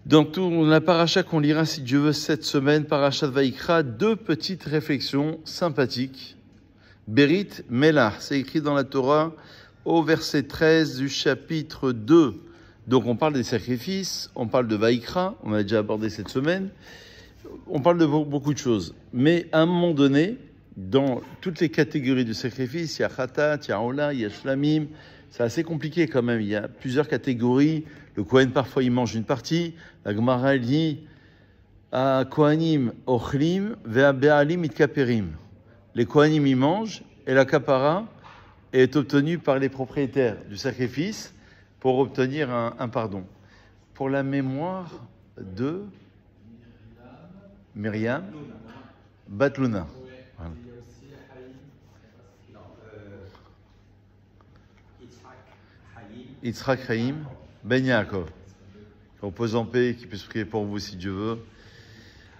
Dans toute la paracha qu'on lira, si Dieu veut, cette semaine, parachat Vaïkra, deux petites réflexions sympathiques. Berit Melah, c'est écrit dans la Torah au verset 13 du chapitre 2. Donc on parle des sacrifices, on parle de Vaïkra, on a déjà abordé cette semaine, on parle de beaucoup de choses. Mais à un moment donné, dans toutes les catégories de sacrifices, il y a Khatat, il y a Ola, il y a Shlamim, c'est assez compliqué quand même, il y a plusieurs catégories. Le Kohen, parfois, il mange une partie. La Gemara dit à Kohanim ochlim ve'abe'alim itkaperim. Les Kohanim, ils mangent et la kapara est obtenue par les propriétaires du sacrifice pour obtenir un pardon. Pour la mémoire de Myriam Batluna. Voilà. Yitzhak Haïm Ben Yaakov. Repose en paix, qui puisse prier pour vous si Dieu veut.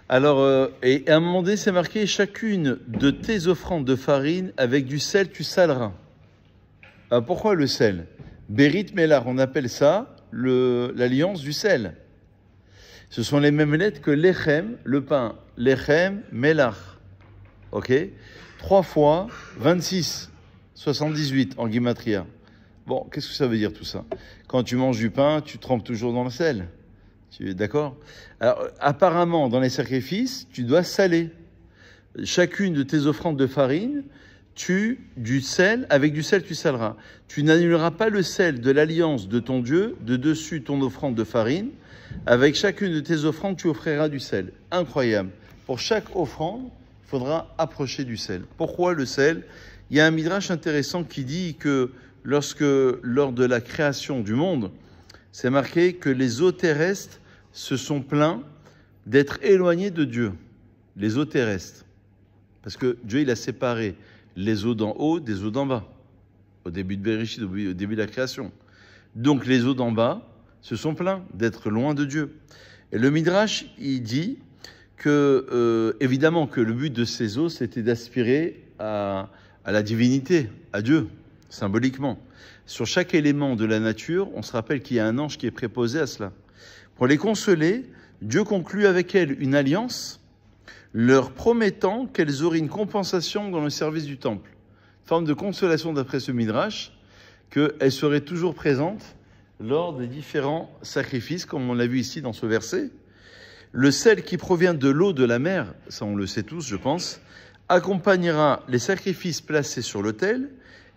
Alors, et à un moment donné, c'est marqué chacune de tes offrandes de farine avec du sel, tu saleras. Alors, pourquoi le sel? Berit Melar, on appelle ça l'alliance du sel. Ce sont les mêmes lettres que lechem, le pain. Lechem, Melar. Ok? 3 fois 26, 78 en Gematria. Bon, qu'est-ce que ça veut dire tout ça? Quand tu manges du pain, tu trempes toujours dans le sel. Tu es d'accord? Alors, apparemment, dans les sacrifices, tu dois saler. Chacune de tes offrandes de farine, avec du sel, tu saleras. Tu n'annuleras pas le sel de l'alliance de ton Dieu, de dessus ton offrande de farine. Avec chacune de tes offrandes, tu offriras du sel. Incroyable. Pour chaque offrande, il faudra approcher du sel. Pourquoi le sel? Il y a un midrash intéressant qui dit que lors de la création du monde, c'est marqué que les eaux terrestres se sont plaints d'être éloignés de Dieu. Les eaux terrestres. Parce que Dieu, il a séparé les eaux d'en haut des eaux d'en bas. Au début de Bereshit, au début de la création. Donc les eaux d'en bas se sont plaints d'être loin de Dieu. Et le midrash, il dit que, évidemment, que le but de ces eaux, c'était d'aspirer à la divinité, à Dieu. Symboliquement. Sur chaque élément de la nature, on se rappelle qu'il y a un ange qui est préposé à cela. Pour les consoler, Dieu conclut avec elles une alliance, leur promettant qu'elles auraient une compensation dans le service du temple. Une forme de consolation d'après ce midrash, qu'elles seraient toujours présentes lors des différents sacrifices, comme on l'a vu ici dans ce verset. Le sel qui provient de l'eau de la mer, ça on le sait tous je pense, accompagnera les sacrifices placés sur l'autel,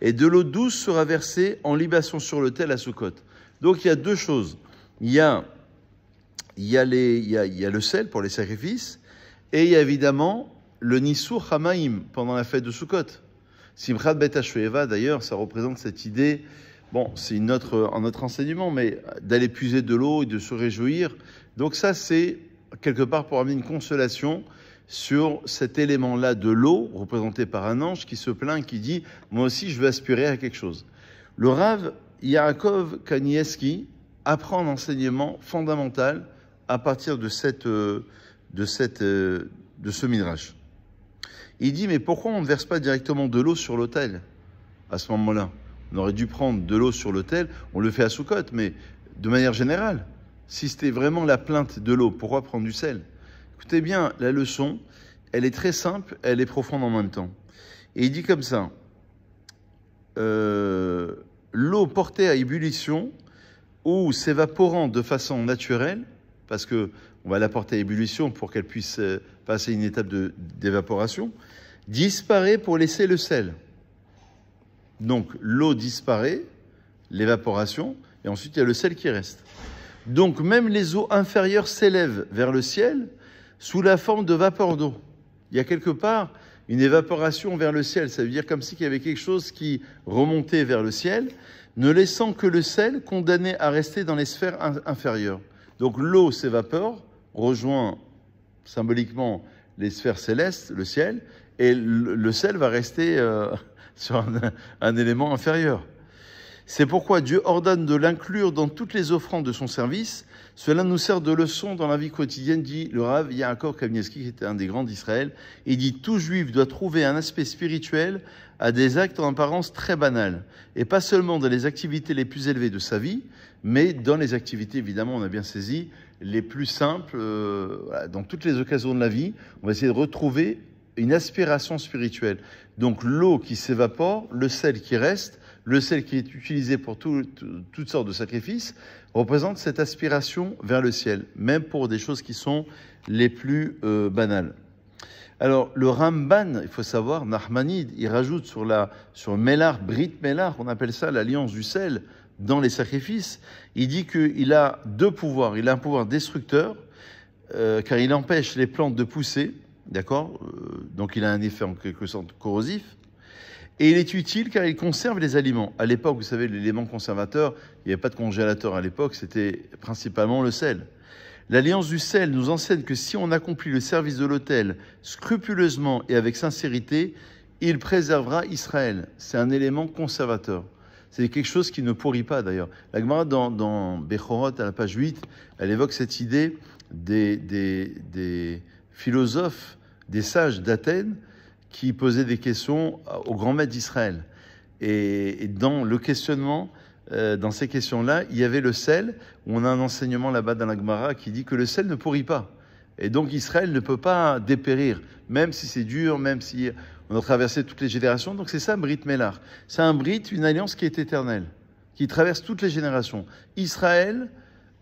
et de l'eau douce sera versée en libation sur l'autel à Sukkot. Donc il y a deux choses. Il y a le sel pour les sacrifices, et il y a évidemment le Nisur Hamaim pendant la fête de Sukkot. Simchat Bet HaShoeva, d'ailleurs, ça représente cette idée, bon, c'est un autre enseignement, mais d'aller puiser de l'eau et de se réjouir. Donc ça, c'est quelque part pour amener une consolation sur cet élément-là de l'eau, représenté par un ange qui se plaint, qui dit « Moi aussi, je veux aspirer à quelque chose ». Le Rav Yaakov Kanievski apprend un enseignement fondamental à partir de ce midrash. Il dit « Mais pourquoi on ne verse pas directement de l'eau sur l'autel à ce moment-là? On aurait dû prendre de l'eau sur l'autel, on le fait à Sukkot, mais de manière générale, si c'était vraiment la plainte de l'eau, pourquoi prendre du sel ?» Écoutez bien, la leçon, elle est très simple, elle est profonde en même temps. Et il dit comme ça, l'eau portée à ébullition ou s'évaporant de façon naturelle, parce qu'on va la porter à ébullition pour qu'elle puisse passer une étape d'évaporation, disparaît pour laisser le sel. Donc l'eau disparaît, l'évaporation, et ensuite il y a le sel qui reste. Donc même les eaux inférieures s'élèvent vers le ciel, sous la forme de vapeur d'eau. Il y a quelque part une évaporation vers le ciel. Ça veut dire comme si il y avait quelque chose qui remontait vers le ciel, ne laissant que le sel condamné à rester dans les sphères inférieures. Donc l'eau s'évapore, rejoint symboliquement les sphères célestes, le ciel, et le sel va rester sur un élément inférieur. C'est pourquoi Dieu ordonne de l'inclure dans toutes les offrandes de son service. Cela nous sert de leçon dans la vie quotidienne, dit le Rav Yaakov Kamenetsky, qui était un des grands d'Israël. Il dit « Tout juif doit trouver un aspect spirituel à des actes en apparence très banals, et pas seulement dans les activités les plus élevées de sa vie, mais dans les activités, évidemment, on a bien saisi, les plus simples, dans toutes les occasions de la vie. On va essayer de retrouver une aspiration spirituelle. Donc l'eau qui s'évapore, le sel qui reste, le sel qui est utilisé pour toutes sortes de sacrifices, représente cette aspiration vers le ciel, même pour des choses qui sont les plus banales. Alors, le Ramban, il faut savoir, Nachmanide, il rajoute sur Melar, Brit Melar, on appelle ça l'alliance du sel dans les sacrifices, il dit qu'il a deux pouvoirs. Il a un pouvoir destructeur, car il empêche les plantes de pousser, d'accord, donc il a un effet en quelque sorte corrosif. Et il est utile car il conserve les aliments. À l'époque, vous savez, l'élément conservateur, il n'y avait pas de congélateur à l'époque, c'était principalement le sel. L'alliance du sel nous enseigne que si on accomplit le service de l'autel scrupuleusement et avec sincérité, il préservera Israël. C'est un élément conservateur. C'est quelque chose qui ne pourrit pas d'ailleurs. La Gemara dans Bechorot, à la page 8, elle évoque cette idée des philosophes, des sages d'Athènes, qui posait des questions au grand maître d'Israël. Et dans le questionnement, dans ces questions-là, il y avait le sel, où on a un enseignement là-bas dans la Gemara qui dit que le sel ne pourrit pas. Et donc Israël ne peut pas dépérir, même si c'est dur, même si on a traversé toutes les générations. Donc c'est ça, Brit Melar. C'est un Brit, une alliance qui est éternelle, qui traverse toutes les générations. Israël,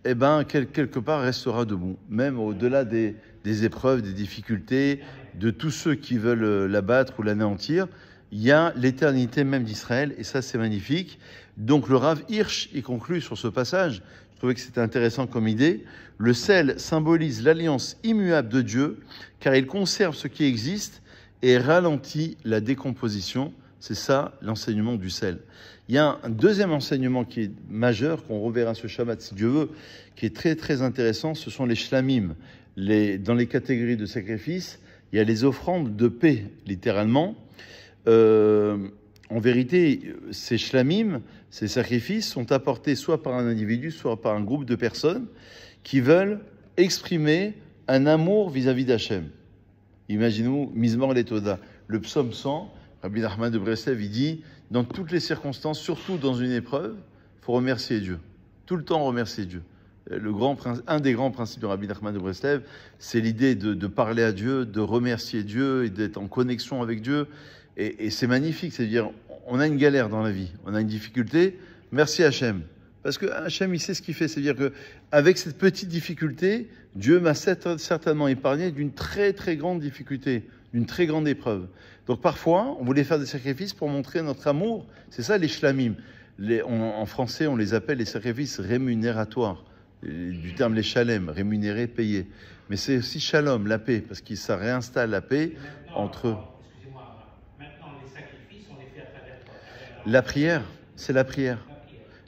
eh ben, quelque part, restera debout, même au-delà des épreuves, des difficultés, de tous ceux qui veulent l'abattre ou l'anéantir. Il y a l'éternité même d'Israël, et ça, c'est magnifique. Donc, le Rav Hirsch, il conclut sur ce passage. Je trouvais que c'était intéressant comme idée. Le sel symbolise l'alliance immuable de Dieu, car il conserve ce qui existe et ralentit la décomposition. C'est ça, l'enseignement du sel. Il y a un deuxième enseignement qui est majeur, qu'on reverra ce Shabbat si Dieu veut, qui est très très intéressant, ce sont les shlamim. Dans les catégories de sacrifices, il y a les offrandes de paix, littéralement. En vérité, ces shlamim, ces sacrifices, sont apportés soit par un individu, soit par un groupe de personnes qui veulent exprimer un amour vis-à-vis d'Hachem. Imaginez-vous, Mizmor Letoda, le psaume 100, Rabbi Nachman de Breslev, il dit, dans toutes les circonstances, surtout dans une épreuve, il faut remercier Dieu. Tout le temps remercier Dieu. Un des grands principes de Rabbi Nachman de Breslev, c'est l'idée de parler à Dieu, de remercier Dieu et d'être en connexion avec Dieu. Et c'est magnifique, c'est-à-dire, on a une galère dans la vie, on a une difficulté, merci Hachem. Parce que Hachem, il sait ce qu'il fait, c'est-à-dire qu'avec cette petite difficulté, Dieu m'a certainement épargné d'une très très grande difficulté, d'une très grande épreuve. Donc parfois, on voulait faire des sacrifices pour montrer notre amour, c'est ça les shlamim. En français, on les appelle les sacrifices rémunérateurs. Du terme les shalem, rémunérés, payés. Mais c'est aussi shalom, la paix, parce que ça réinstalle la paix entre eux. Excusez-moi, maintenant les sacrifices, on les fait à travers quoi? La prière, c'est la prière.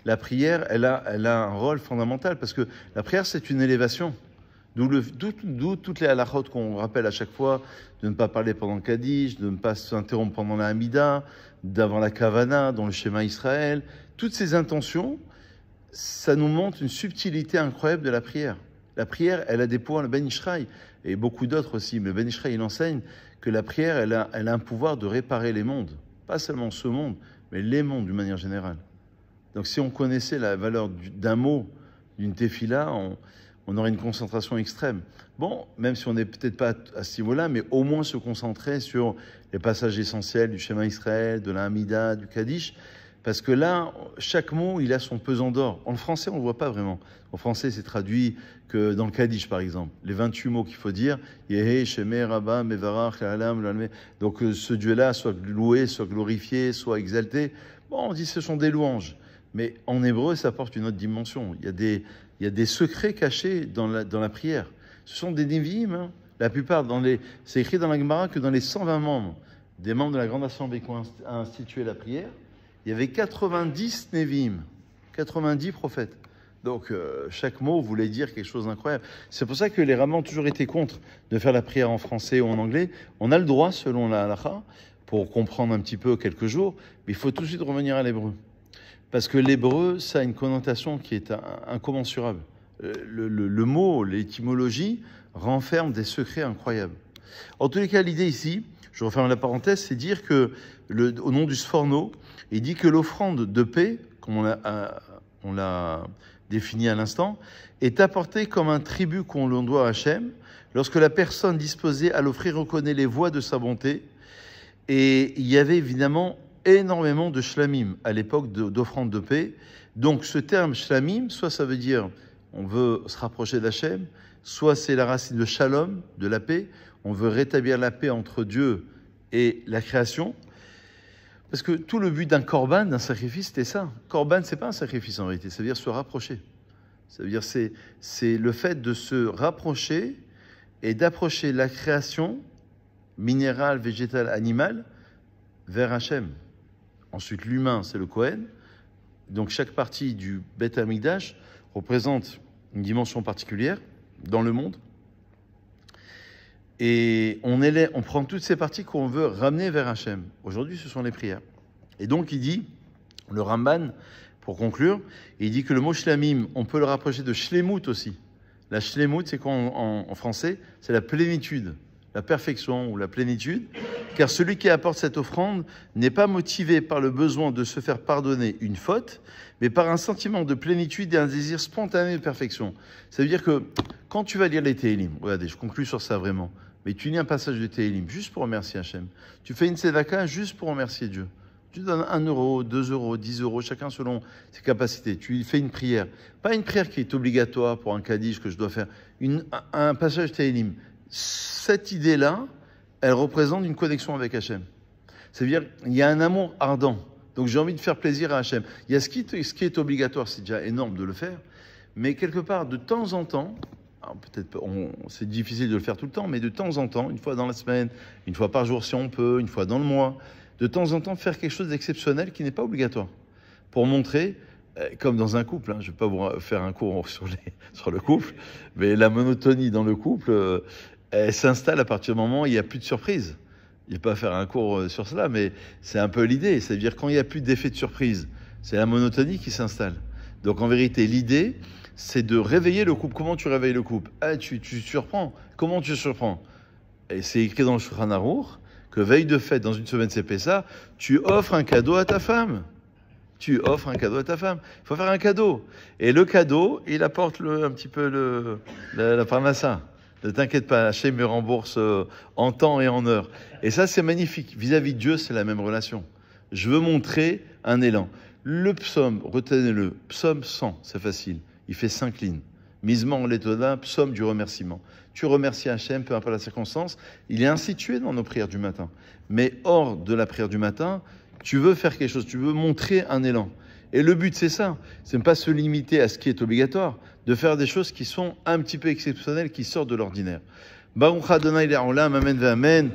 La prière, elle a un rôle fondamental, parce que la prière, c'est une élévation. D'où toutes les halachot qu'on rappelle à chaque fois, de ne pas parler pendant le Kaddish, de ne pas s'interrompre pendant la Hamida, d'avant la Kavana, dans le schéma Israël. Toutes ces intentions, ça nous montre une subtilité incroyable de la prière. La prière, elle a des pouvoirs, le Ben Ishraï, et beaucoup d'autres aussi, mais le Ben Ishraï, il enseigne que la prière, elle a un pouvoir de réparer les mondes. Pas seulement ce monde, mais les mondes d'une manière générale. Donc si on connaissait la valeur d'un mot, d'une tefila, on aurait une concentration extrême. Bon, même si on n'est peut-être pas à ce niveau-là, mais au moins se concentrer sur les passages essentiels du schéma Israël, de la Hamida, du Kaddish, parce que là, chaque mot, il a son pesant d'or. En français, on ne le voit pas vraiment. En français, c'est traduit que dans le Kaddish, par exemple. Les 28 mots qu'il faut dire, Yehe, Shemer, Rabba, Mevarach, Alam, donc ce Dieu-là soit loué, soit glorifié, soit exalté. Bon, on dit que ce sont des louanges. Mais en hébreu, ça porte une autre dimension. Il y a des secrets cachés dans la prière. Ce sont des Nevi'im. Hein. La plupart, c'est écrit dans la Gemara que dans les 120 membres, des membres de la Grande Assemblée qui ont institué la prière, il y avait 90 Nevi'im, 90 prophètes. Donc, chaque mot voulait dire quelque chose d'incroyable. C'est pour ça que les Rabbins ont toujours été contre de faire la prière en français ou en anglais. On a le droit, selon la halakha, pour comprendre un petit peu quelques jours, mais il faut tout de suite revenir à l'hébreu. Parce que l'hébreu, ça a une connotation qui est incommensurable. Le mot, l'étymologie, renferme des secrets incroyables. En tous les cas, l'idée ici, je referme la parenthèse, c'est dire que, au nom du Sforno, il dit que l'offrande de paix, comme on l'a défini à l'instant, est apportée comme un tribut qu'on doit à Hachem, lorsque la personne disposée à l'offrir reconnaît les voies de sa bonté. Et il y avait évidemment énormément de shlamim à l'époque d'offrande de paix. Donc ce terme shlamim, soit ça veut dire on veut se rapprocher d'Hachem, soit c'est la racine de shalom, de la paix, on veut rétablir la paix entre Dieu et la création. Parce que tout le but d'un korban, d'un sacrifice, c'était ça. Korban, c'est pas un sacrifice en réalité, ça veut dire se rapprocher. Ça veut dire c'est le fait de se rapprocher et d'approcher la création minérale, végétale, animale vers Hachem. Ensuite, l'humain, c'est le Kohen. Donc chaque partie du Beth Amikdash représente une dimension particulière dans le monde. Et on prend toutes ces parties qu'on veut ramener vers Hachem. Aujourd'hui, ce sont les prières. Et donc, il dit, le Ramban, pour conclure, il dit que le mot shlamim, on peut le rapprocher de shlemut aussi. La shlemut, c'est quoi en français? C'est la plénitude, la perfection ou la plénitude. Car celui qui apporte cette offrande n'est pas motivé par le besoin de se faire pardonner une faute, mais par un sentiment de plénitude et un désir spontané de perfection. Ça veut dire que quand tu vas lire les Télim, regardez, je conclue sur ça vraiment, mais tu lis un passage de Télim juste pour remercier Hachem. Tu fais une tzedaka juste pour remercier Dieu. Tu donnes 1 euro, 2 euros, 10 euros, chacun selon ses capacités. Tu fais une prière. Pas une prière qui est obligatoire pour un kaddish que je dois faire. Un passage de Télim. Cette idée-là, elle représente une connexion avec Hachem. C'est-à-dire, il y a un amour ardent. Donc j'ai envie de faire plaisir à Hachem. Il y a ce qui est obligatoire, c'est déjà énorme de le faire, mais quelque part, de temps en temps, peut-être c'est difficile de le faire tout le temps, mais de temps en temps, une fois dans la semaine, une fois par jour si on peut, une fois dans le mois, de temps en temps faire quelque chose d'exceptionnel qui n'est pas obligatoire. Pour montrer, comme dans un couple, je ne vais pas vous faire un cours sur le couple, mais la monotonie dans le couple, elle s'installe à partir du moment où il n'y a plus de surprise. Il n'y a pas à faire un cours sur cela, mais c'est un peu l'idée. C'est-à-dire quand il n'y a plus d'effet de surprise, c'est la monotonie qui s'installe. Donc en vérité, l'idée, c'est de réveiller le couple. Comment tu réveilles le couple? Tu surprends. Comment tu surprends? Et c'est écrit dans le Shulchan Aruch que veille de fête, dans une semaine c'est Pessah, tu offres un cadeau à ta femme. Tu offres un cadeau à ta femme. Il faut faire un cadeau. Et le cadeau, il apporte un petit peu la parnassa. Ne t'inquiète pas, Hachem me rembourse en temps et en heure. Et ça, c'est magnifique. Vis-à-vis de Dieu, c'est la même relation. Je veux montrer un élan. Le psaume, retenez-le, psaume 100, c'est facile. Il fait 5 lignes. Misement l'étoda, psaume du remerciement. Tu remercies Hachem, peu importe la circonstance. Il est institué dans nos prières du matin. Mais hors de la prière du matin, tu veux faire quelque chose, tu veux montrer un élan. Et le but, c'est ça. C'est ne pas se limiter à ce qui est obligatoire, de faire des choses qui sont un petit peu exceptionnelles, qui sortent de l'ordinaire. Baruch Adonai Le'olam, amen ve'amen.